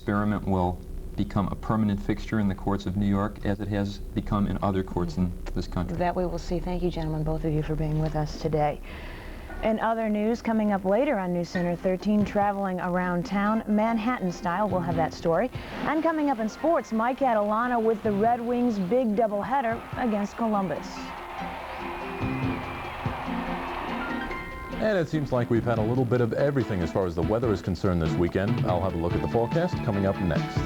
experiment will become a permanent fixture in the courts of New York as it has become in other courts in this country. That we will see. Thank you, gentlemen, both of you, for being with us today. In other news, coming up later on News Center 13, traveling around town, Manhattan style, we'll have that story. And coming up in sports, Mike Atalana with the Red Wings' big doubleheader against Columbus. And it seems like we've had a little bit of everything as far as the weather is concerned this weekend. I'll have a look at the forecast coming up next.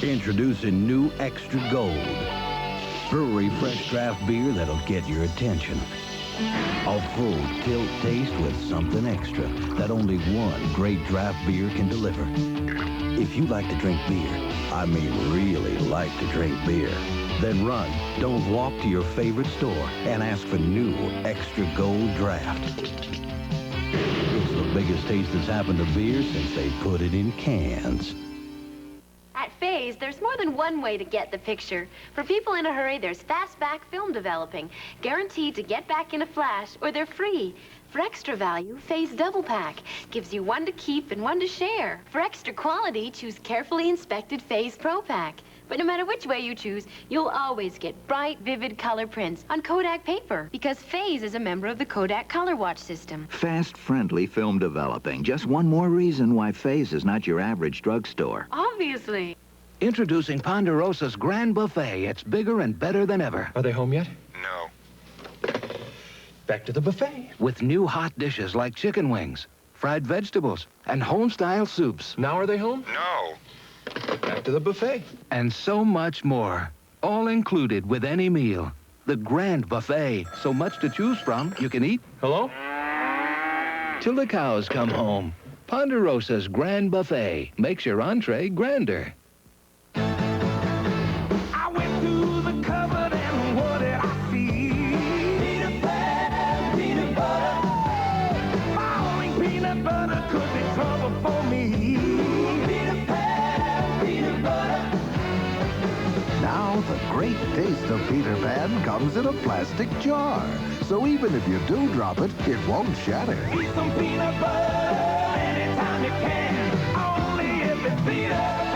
Introducing new Extra Gold. Brewery fresh draft beer that'll get your attention. A full tilt taste with something extra that only one great draft beer can deliver. If you like to drink beer, I mean really like to drink beer, then run, don't walk to your favorite store and ask for new Extra Gold Draft. It's the biggest taste that's happened to beer since they put it in cans. At Faze, there's more than one way to get the picture. For people in a hurry, there's fastback film developing, guaranteed to get back in a flash, or they're free. For extra value, Faze Double Pack gives you one to keep and one to share. For extra quality, choose carefully inspected Faze Pro Pack. But no matter which way you choose, you'll always get bright, vivid color prints on Kodak paper, because Faze is a member of the Kodak Color Watch system. Fast, friendly film developing. Just one more reason why Faze is not your average drugstore. Obviously. Introducing Ponderosa's Grand Buffet. It's bigger and better than ever. Are they home yet? No. Back to the buffet. With new hot dishes like chicken wings, fried vegetables, and home-style soups. Now are they home? No. Back to the buffet. And so much more. All included with any meal. The Grand Buffet. So much to choose from, you can eat. Hello? Till the cows come home. Ponderosa's Grand Buffet makes your entree grander. I went to the cupboard and what did I see? Peanut butter, peanut butter. Falling peanut butter could be trouble for me. Peanut butter, peanut butter. Now the great taste of Peter Pan comes in a plastic jar. So even if you do drop it, it won't shatter. Eat some peanut butter anytime you can. Only if it's Peter Pan.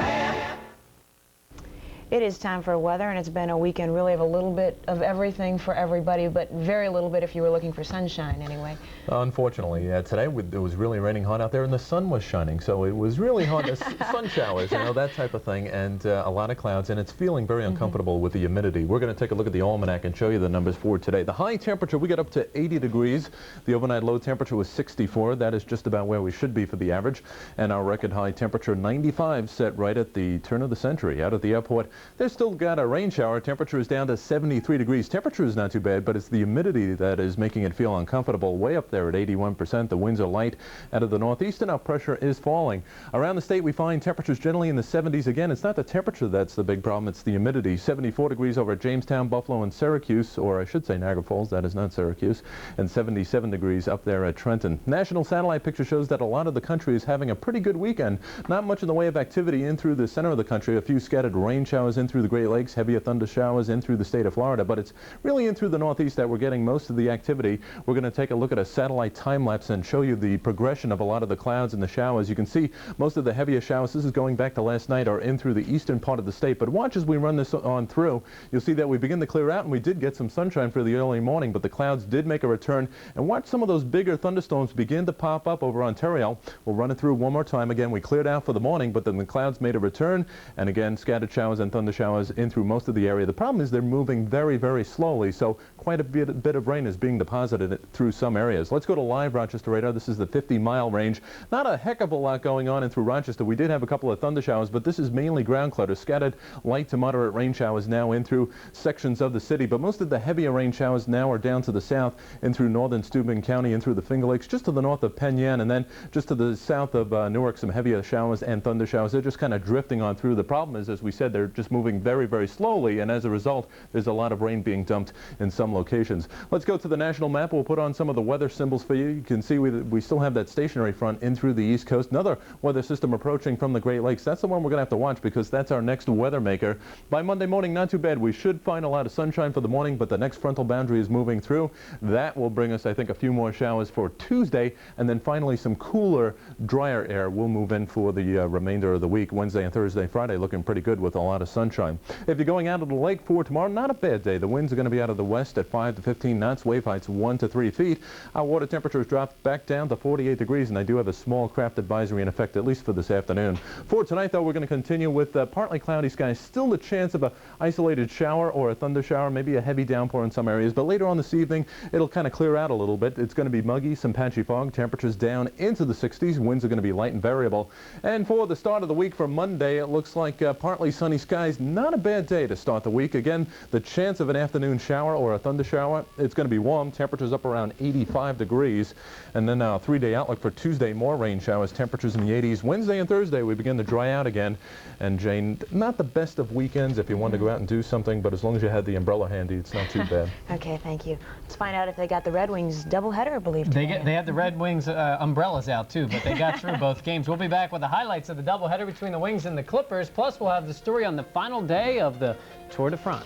It is time for weather, and it's been a weekend really of a little bit of everything for everybody, but very little bit if you were looking for sunshine anyway. Unfortunately, today it was really raining hard out there, and the sun was shining, so it was really hard. Sun showers, you know, that type of thing, and a lot of clouds, and it's feeling very uncomfortable with the humidity. We're going to take a look at the almanac and show you the numbers for today. The high temperature, we got up to 80 degrees. The overnight low temperature was 64. That is just about where we should be for the average, and our record high temperature 95 set right at the turn of the century. Out at the airport, there's still got a rain shower. Temperature is down to 73 degrees. Temperature is not too bad, but it's the humidity that is making it feel uncomfortable. Way up there at 81%. The winds are light out of the northeast, and our pressure is falling. Around the state, we find temperatures generally in the 70s. Again, it's not the temperature that's the big problem, it's the humidity. 74 degrees over at Jamestown, Buffalo, and Syracuse, or I should say Niagara Falls, that is not Syracuse, and 77 degrees up there at Trenton. National satellite picture shows that a lot of the country is having a pretty good weekend. Not much in the way of activity in through the center of the country. A few scattered rain showers in through the Great Lakes, heavier thunder showers in through the state of Florida, but it's really in through the northeast that we're getting most of the activity. We're going to take a look at a satellite time lapse and show you the progression of a lot of the clouds and the showers. You can see most of the heavier showers, this is going back to last night, are in through the eastern part of the state. But watch as we run this on through. You'll see that we begin to clear out, and we did get some sunshine for the early morning, but the clouds did make a return. And watch some of those bigger thunderstorms begin to pop up over Ontario. We'll run it through one more time. Again, we cleared out for the morning, but then the clouds made a return, and again, scattered showers and thunder showers in through most of the area. The problem is they're moving very, very slowly, so quite a bit of rain is being deposited through some areas. Let's go to live Rochester radar. This is the 50-mile range. Not a heck of a lot going on in through Rochester. We did have a couple of thunder showers, but this is mainly ground clutter. Scattered light to moderate rain showers now in through sections of the city, but most of the heavier rain showers now are down to the south, in through northern Steuben County, in through the Finger Lakes, just to the north of Penn Yan, and then just to the south of Newark, some heavier showers and thunder showers. They're just kind of drifting on through. The problem is, as we said, they're just it's moving very, very slowly, and as a result, there's a lot of rain being dumped in some locations. Let's go to the national map. We'll put on some of the weather symbols for you. You can see we still have that stationary front in through the east coast. Another weather system approaching from the Great Lakes. That's the one we're going to have to watch because that's our next weather maker. By Monday morning, not too bad. We should find a lot of sunshine for the morning, but the next frontal boundary is moving through. That will bring us, I think, a few more showers for Tuesday, and then finally some cooler, drier air will move in for the remainder of the week. Wednesday and Thursday, Friday looking pretty good with a lot of sunshine. If you're going out of the lake for tomorrow, not a bad day. The winds are going to be out of the west at 5 to 15 knots, wave heights 1 to 3 feet. Our water temperatures dropped back down to 48 degrees, and I do have a small craft advisory in effect at least for this afternoon. For tonight, though, we're going to continue with partly cloudy skies. Still the chance of a isolated shower or a thunder shower, maybe a heavy downpour in some areas, but later on this evening, it'll kind of clear out a little bit. It's going to be muggy, some patchy fog, temperatures down into the 60s. Winds are going to be light and variable. And for the start of the week for Monday, it looks like partly sunny skies. Not a bad day to start the week. Again, the chance of an afternoon shower or a thunder shower. It's going to be warm. Temperatures up around 85 degrees. And then a 3-day outlook for Tuesday, more rain showers, temperatures in the 80s. Wednesday and Thursday, we begin to dry out again. And Jane, not the best of weekends if you want to go out and do something, but as long as you had the umbrella handy, it's not too bad. Okay, thank you. Let's find out if they got the Red Wings doubleheader, I believe. They had the Red Wings umbrellas out too, but they got through both games. We'll be back with the highlights of the doubleheader between the Wings and the Clippers. Plus, we'll have the story on the final day of the Tour de France.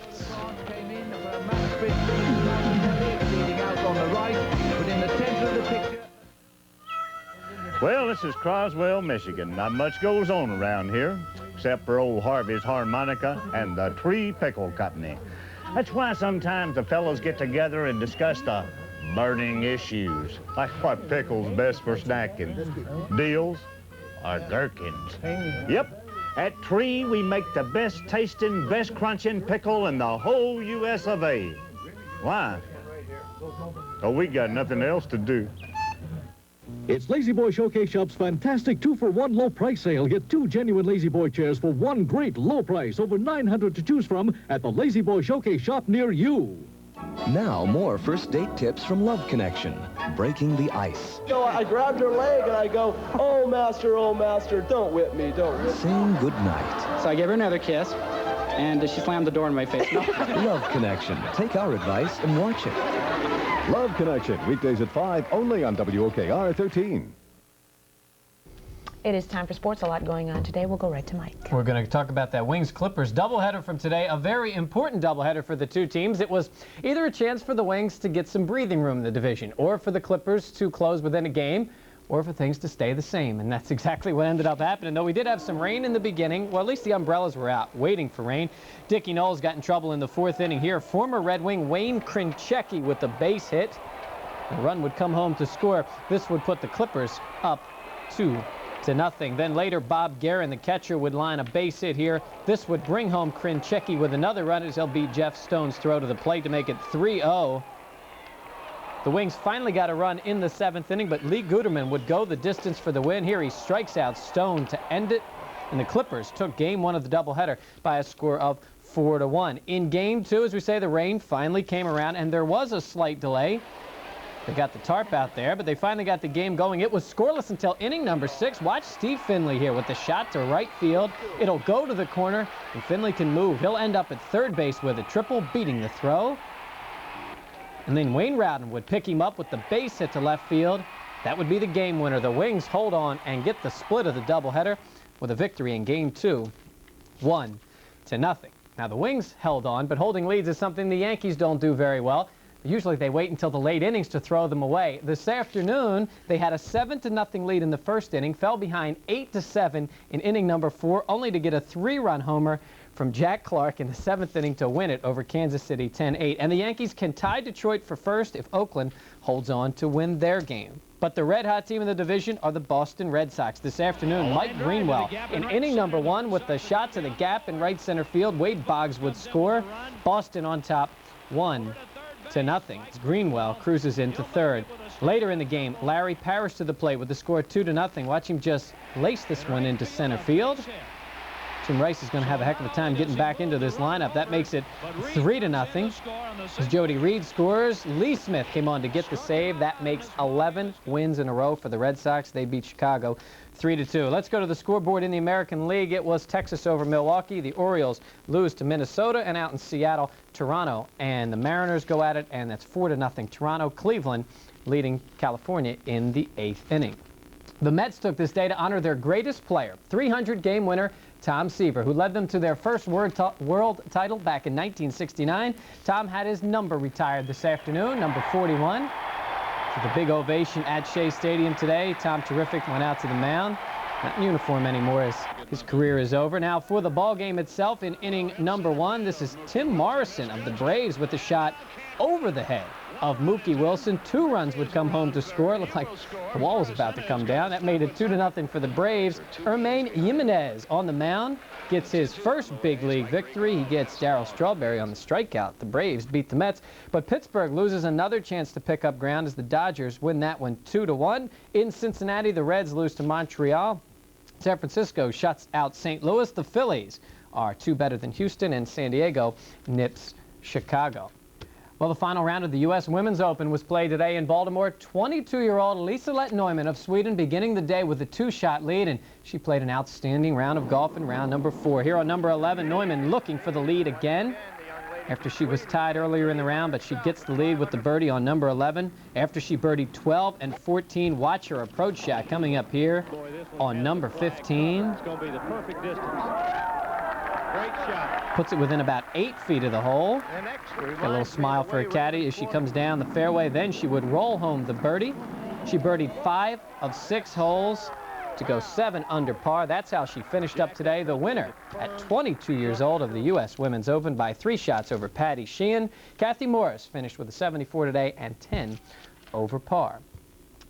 Well, this is Croswell, Michigan. Not much goes on around here, except for old Harvey's Harmonica and the Tree Pickle Company. That's why sometimes the fellows get together and discuss the burning issues, like what pickle's best for snacking, dills or gherkins. Yep, at Tree we make the best tasting, best crunching pickle in the whole U.S. of A. Why? Oh, we got nothing else to do. It's Lazy Boy Showcase Shop's fantastic 2-for-1 low price sale. Get 2 genuine Lazy Boy chairs for 1 great low price. Over 900 to choose from at the Lazy Boy Showcase Shop near you. Now, more first date tips from Love Connection. Breaking the ice. So I grabbed her leg and I go, oh master, don't whip me, don't whip me. Saying goodnight. So I gave her another kiss, and she slammed the door in my face. No. Love Connection. Take our advice and watch it. Love Connection, weekdays at 5, only on WOKR 13. It is time for sports. A lot going on today. We'll go right to Mike. We're going to talk about that Wings-Clippers doubleheader from today, a very important doubleheader for the two teams. It was either a chance for the Wings to get some breathing room in the division, or for the Clippers to close within a game, or for things to stay the same. And that's exactly what ended up happening. Though we did have some rain in the beginning, well, at least the umbrellas were out, waiting for rain. Dickie Knowles got in trouble in the 4th inning here. Former Red Wing Wayne Krinchecki with the base hit. The run would come home to score. This would put the Clippers up 2-0. Then later, Bob Guerin, the catcher, would line a base hit here. This would bring home Krinchecki with another run as he'll beat Jeff Stone's throw to the plate to make it 3-0. The Wings finally got a run in the 7th inning, but Lee Guterman would go the distance for the win. Here he strikes out Stone to end it, and the Clippers took Game 1 of the doubleheader by a score of 4-1. In Game 2, as we say, the rain finally came around, and there was a slight delay. They got the tarp out there, but they finally got the game going. It was scoreless until inning number 6. Watch Steve Finley here with the shot to right field. It'll go to the corner, and Finley can move. He'll end up at third base with a triple, beating the throw. And then Wayne Rowden would pick him up with the base hit to left field. That would be the game winner. The Wings hold on and get the split of the doubleheader with a victory in Game 2, 1-0. Now, the Wings held on, but holding leads is something the Yankees don't do very well. Usually they wait until the late innings to throw them away. This afternoon, they had a 7-0 lead in the 1st inning, fell behind 8-7 in inning number 4, only to get a 3-run homer from Jack Clark in the 7th inning to win it over Kansas City 10-8. And the Yankees can tie Detroit for first if Oakland holds on to win their game. But the red-hot team in the division are the Boston Red Sox. This afternoon, Mike Greenwell in inning number 1 with the shot to the gap in right center field. Wade Boggs would score. Boston on top 1-0. Greenwell cruises into third. Later in the game, Larry Parrish to the plate with the score 2-0. Watch him just lace this one into center field. Tim Rice is going to have a heck of a time getting back into this lineup. That makes it 3-0. As Jody Reed scores, Lee Smith came on to get the save. That makes 11 wins in a row for the Red Sox. They beat Chicago 3-2. Let's go to the scoreboard in the American League. It was Texas over Milwaukee. The Orioles lose to Minnesota, and out in Seattle, Toronto and the Mariners go at it, and that's 4-0 Toronto. Cleveland leading California in the 8th inning. The Mets took this day to honor their greatest player, 300-game winner Tom Seaver, who led them to their first world title back in 1969. Tom had his number retired this afternoon, number 41. With a big ovation at Shea Stadium today. Tom Terrific went out to the mound. Not in uniform anymore as his career is over. Now for the ball game itself in inning number 1, this is Tim Morrison of the Braves with a shot over the head of Mookie Wilson. 2 runs would come home to score. It looked like the wall was about to come down. That made it 2-0 for the Braves. Ermain Jimenez on the mound gets his first big league victory. He gets Darryl Strawberry on the strikeout. The Braves beat the Mets, but Pittsburgh loses another chance to pick up ground as the Dodgers win that one 2-1. In Cincinnati, the Reds lose to Montreal. San Francisco shuts out St. Louis. The Phillies are 2 better than Houston, and San Diego nips Chicago. Well, the final round of the U.S. Women's Open was played today in Baltimore. 22-year-old Liselott Neumann of Sweden beginning the day with a 2-shot lead, and she played an outstanding round of golf in round number 4. Here on number 11, Neumann looking for the lead again after she was tied earlier in the round, but she gets the lead with the birdie on number 11 after she birdied 12 and 14. Watch her approach shot coming up here on number 15. It's going to be the perfect distance. Great shot. Puts it within about 8 feet of the hole. Got a little smile for her caddy as she comes down the fairway. Then she would roll home the birdie. She birdied 5 of 6 holes to go 7 under par. That's how she finished up today. The winner at 22 years old of the U.S. Women's Open by 3 shots over Patty Sheehan. Kathy Morris finished with a 74 today and 10 over par.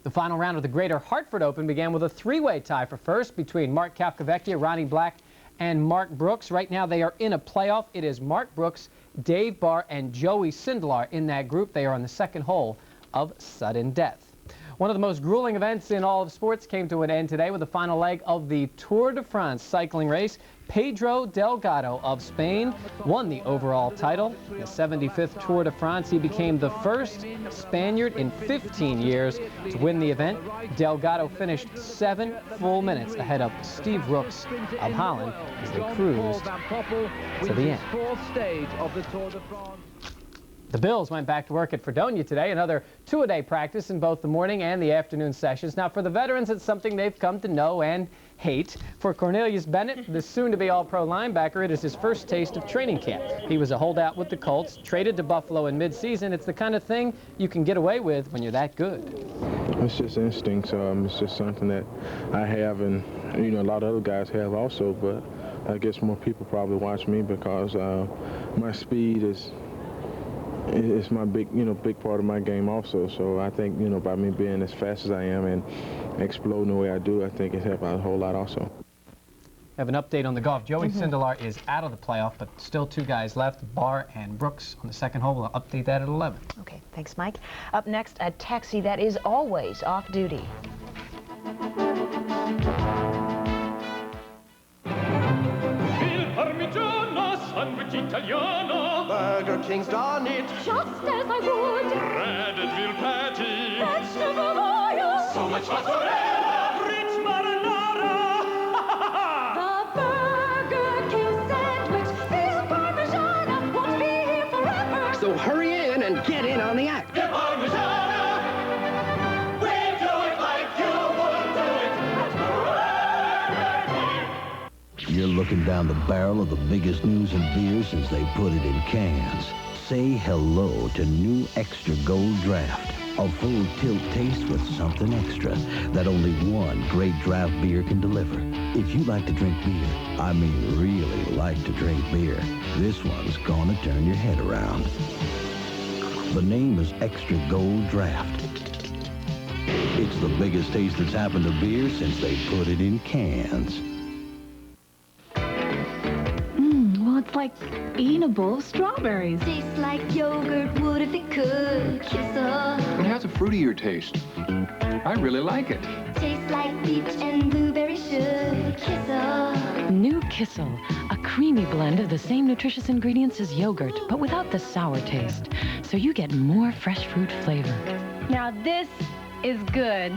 The final round of the Greater Hartford Open began with a 3-way tie for first between Mark Calcavecchia, Ronnie Black, and Mark Brooks. Right now they are in a playoff. It is Mark Brooks, Dave Barr, and Joey Sindelar in that group. They are on the second hole of sudden death. One of the most grueling events in all of sports came to an end today with the final leg of the Tour de France cycling race. Pedro Delgado of Spain won the overall title. In the 75th Tour de France, he became the first Spaniard in 15 years to win the event. Delgado finished 7 full minutes ahead of Steve Rooks of Holland as they cruised to the end. The Bills went back to work at Fredonia today, another 2-a-day practice in both the morning and the afternoon sessions. Now, for the veterans, it's something they've come to know and hate. For Cornelius Bennett, the soon-to-be All-Pro linebacker, it is his first taste of training camp. He was a holdout with the Colts, traded to Buffalo in mid-season. It's the kind of thing you can get away with when you're that good. It's just instinct. It's just something that I have, and you know, a lot of other guys have also. But I guess more people probably watch me because my speed is. It's my big part of my game also. So I think, by me being as fast as I am and exploding the way I do, I think it's helped out a whole lot also. Have an update on the golf. Joey Sindelar is out of the playoff, but still 2 guys left, Barr and Brooks on the second hole. We'll update that at 11. Okay, thanks, Mike. Up next, a taxi that is always off duty. Sandwich Italiano, Burger King's done it, just as I would. Breaded veal patty, vegetable oil, so much mozzarella, rich marinara. The Burger King sandwich is Parmigiana, won't be here forever. So hurry in and get in on the act. The Parmigiana, we'll do it like you would do it at Burger King. You're looking down the barrel of the biggest news in beer since they put it in cans. Say hello to new Extra Gold Draft. A full tilt taste with something extra that only one great draft beer can deliver. If you like to drink beer, I mean really like to drink beer, this one's gonna turn your head around. The name is Extra Gold Draft. It's the biggest taste that's happened to beer since they put it in cans. It's like eating a bowl of strawberries. Tastes like yogurt would if it could. Kissel. It has a fruitier taste. I really like it. Tastes like peach and blueberry should. Kissel. New Kissel, a creamy blend of the same nutritious ingredients as yogurt, but without the sour taste. So you get more fresh fruit flavor. Now this is good.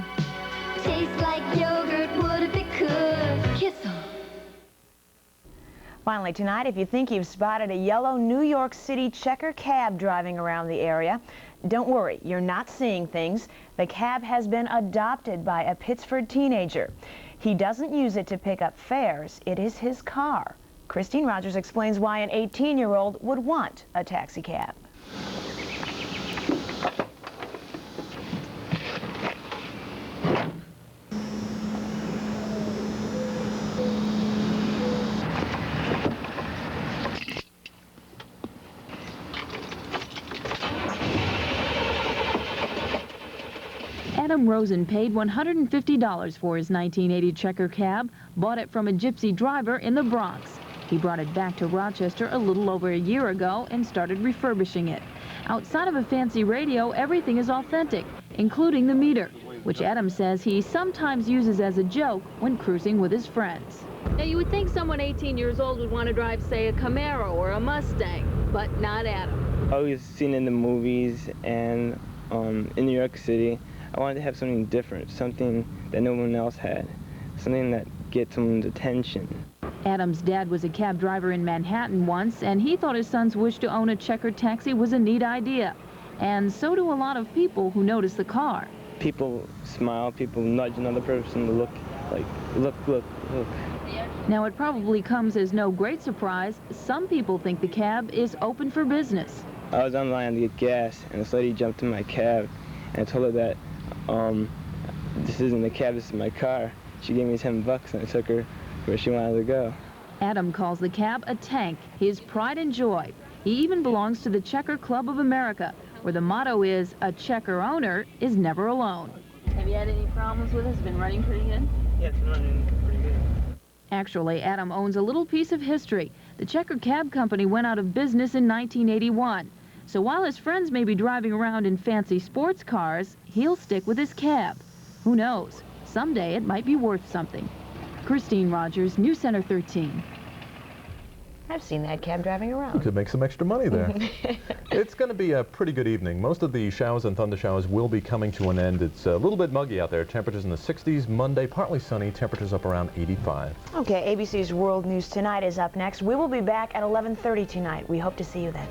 Tastes like yogurt would if it could. Kiss 'em. Finally tonight, if you think you've spotted a yellow New York City checker cab driving around the area, don't worry, you're not seeing things. The cab has been adopted by a Pittsford teenager. He doesn't use it to pick up fares. It is his car. Christine Rogers explains why an 18-year-old would want a taxi cab. Adam Rosen paid $150 for his 1980 checker cab, bought it from a gypsy driver in the Bronx. He brought it back to Rochester a little over a year ago and started refurbishing it. Outside of a fancy radio, everything is authentic, including the meter, which Adam says he sometimes uses as a joke when cruising with his friends. Now, you would think someone 18 years old would want to drive, say, a Camaro or a Mustang, but not Adam. I always seen in the movies and in New York City. I wanted to have something different, something that no one else had, something that gets someone's attention. Adam's dad was a cab driver in Manhattan once, and he thought his son's wish to own a checkered taxi was a neat idea. And so do a lot of people who notice the car. People smile, people nudge another person to look, like, look, look, look. Now, it probably comes as no great surprise. Some people think the cab is open for business. I was online to get gas, and this lady jumped in my cab, and I told her that this isn't a cab, this is my car. She gave me 10 bucks, and I took her where she wanted to go. Adam calls the cab a tank, his pride and joy. He even belongs to the Checker Club of America, where the motto is, a checker owner is never alone. Have you had any problems with it? It's been running pretty good? Yeah, it's running pretty good. Actually, Adam owns a little piece of history. The Checker Cab Company went out of business in 1981. So while his friends may be driving around in fancy sports cars, he'll stick with his cab. Who knows? Someday it might be worth something. Christine Rogers, News Center 13. I've seen that cab driving around. You could make some extra money there. It's going to be a pretty good evening. Most of the showers and thunder showers will be coming to an end. It's a little bit muggy out there. Temperatures in the 60s. Monday, partly sunny. Temperatures up around 85. Okay, ABC's World News Tonight is up next. We will be back at 11:30 tonight. We hope to see you then.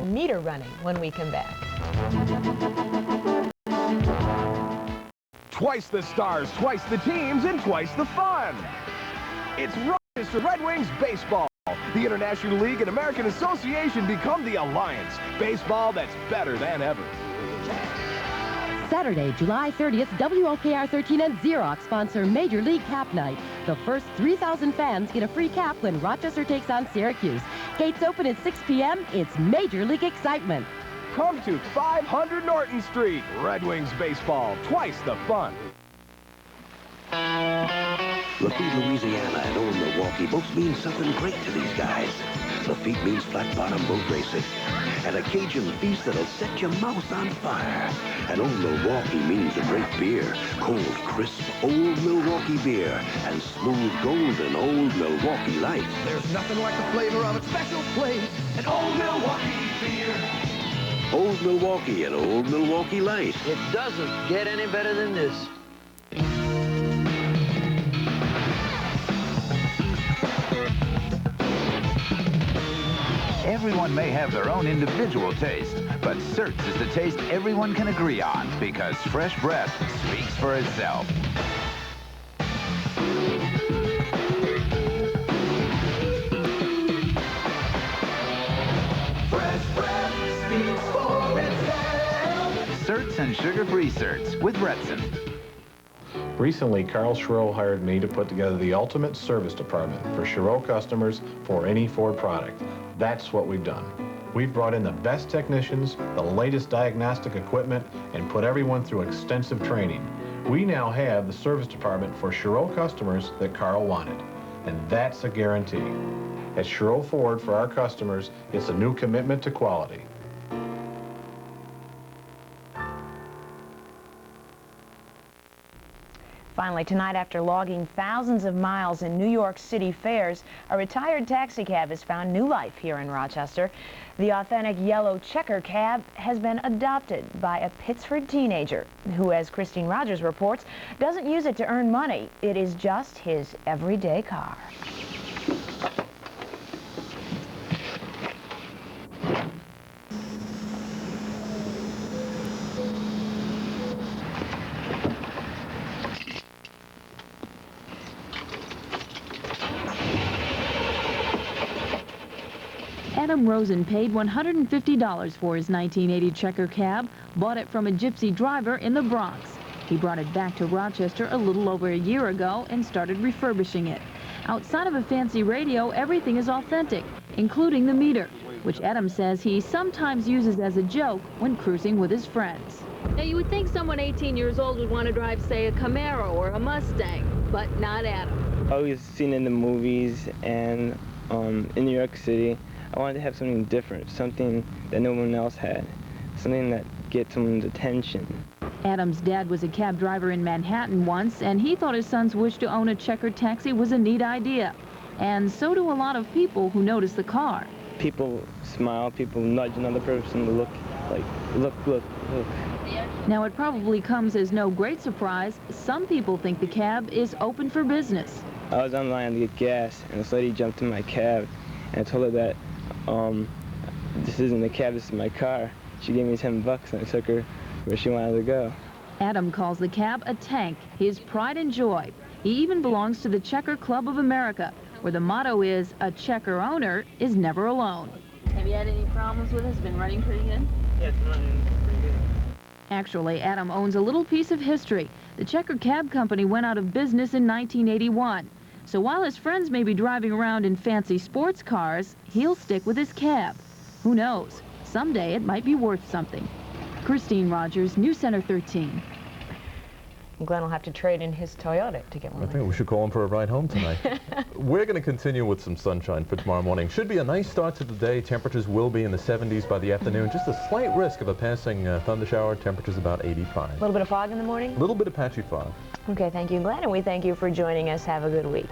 Meter running when we come back. Twice the stars, twice the teams, and twice the fun. It's Rochester Red Wings baseball. The International League and American Association become the alliance. Baseball that's better than ever. Saturday, July 30th, WOKR 13 and Xerox sponsor Major League Cap Night. The first 3,000 fans get a free cap when Rochester takes on Syracuse. Gates open at 6 p.m. It's Major League excitement. Come to 500 Norton Street. Red Wings baseball, twice the fun. Lafitte, Louisiana and Old Milwaukee both mean something great to these guys. Lafitte means flat-bottom boat racing and a Cajun feast that'll set your mouth on fire. And Old Milwaukee means a great beer, cold, crisp Old Milwaukee beer and smooth, golden Old Milwaukee Light. There's nothing like the flavor of its special place, an Old Milwaukee beer. Old Milwaukee and Old Milwaukee Light. It doesn't get any better than this. Everyone may have their own individual taste, but Certs is the taste everyone can agree on because fresh breath speaks for itself. Fresh breath speaks for itself. Certs and sugar-free Certs with Retson. Recently, Carl Schroe hired me to put together the ultimate service department for Schroe customers for any Ford product. That's what we've done. We've brought in the best technicians, the latest diagnostic equipment, and put everyone through extensive training. We now have the service department for Schroe customers that Carl wanted, and that's a guarantee. At Schroe Ford, for our customers, it's a new commitment to quality. Finally, tonight, after logging thousands of miles in New York City fairs, a retired taxi cab has found new life here in Rochester. The authentic yellow checker cab has been adopted by a Pittsford teenager who, as Christine Rogers reports, doesn't use it to earn money. It is just his everyday car. Adam Rosen paid $150 for his 1980 checker cab, bought it from a gypsy driver in the Bronx. He brought it back to Rochester a little over a year ago and started refurbishing it. Outside of a fancy radio, everything is authentic, including the meter, which Adam says he sometimes uses as a joke when cruising with his friends. Now, you would think someone 18 years old would want to drive, say, a Camaro or a Mustang, but not Adam. I always seen in the movies and in New York City. I wanted to have something different, something that no one else had, something that gets someone's attention. Adam's dad was a cab driver in Manhattan once, and he thought his son's wish to own a checkered taxi was a neat idea. And so do a lot of people who notice the car. People smile, people nudge another person to look, like, look. Now, it probably comes as no great surprise. Some people think the cab is open for business. I was online to get gas, and this lady jumped in my cab, and I told her that this isn't the cab, this is my car. She gave me $10 and I took her where she wanted to go. Adam calls the cab a tank, his pride and joy. He even belongs to the Checker Club of America, where the motto is, a checker owner is never alone. Have you had any problems with it? It's been running pretty good? Yeah, it's running pretty good. Actually, Adam owns a little piece of history. The Checker Cab Company went out of business in 1981. So while his friends may be driving around in fancy sports cars, he'll stick with his cab. Who knows? Someday it might be worth something. Christine Rogers, News Center 13. Glenn will have to trade in his Toyota to get one. I think we should call him for a ride home tonight. We're going to continue with some sunshine for tomorrow morning. Should be a nice start to the day. Temperatures will be in the 70s by the afternoon. Just a slight risk of a passing thunder shower. Temperatures about 85. A little bit of fog in the morning? A little bit of patchy fog. Okay, thank you, Glenn, and we thank you for joining us. Have a good week.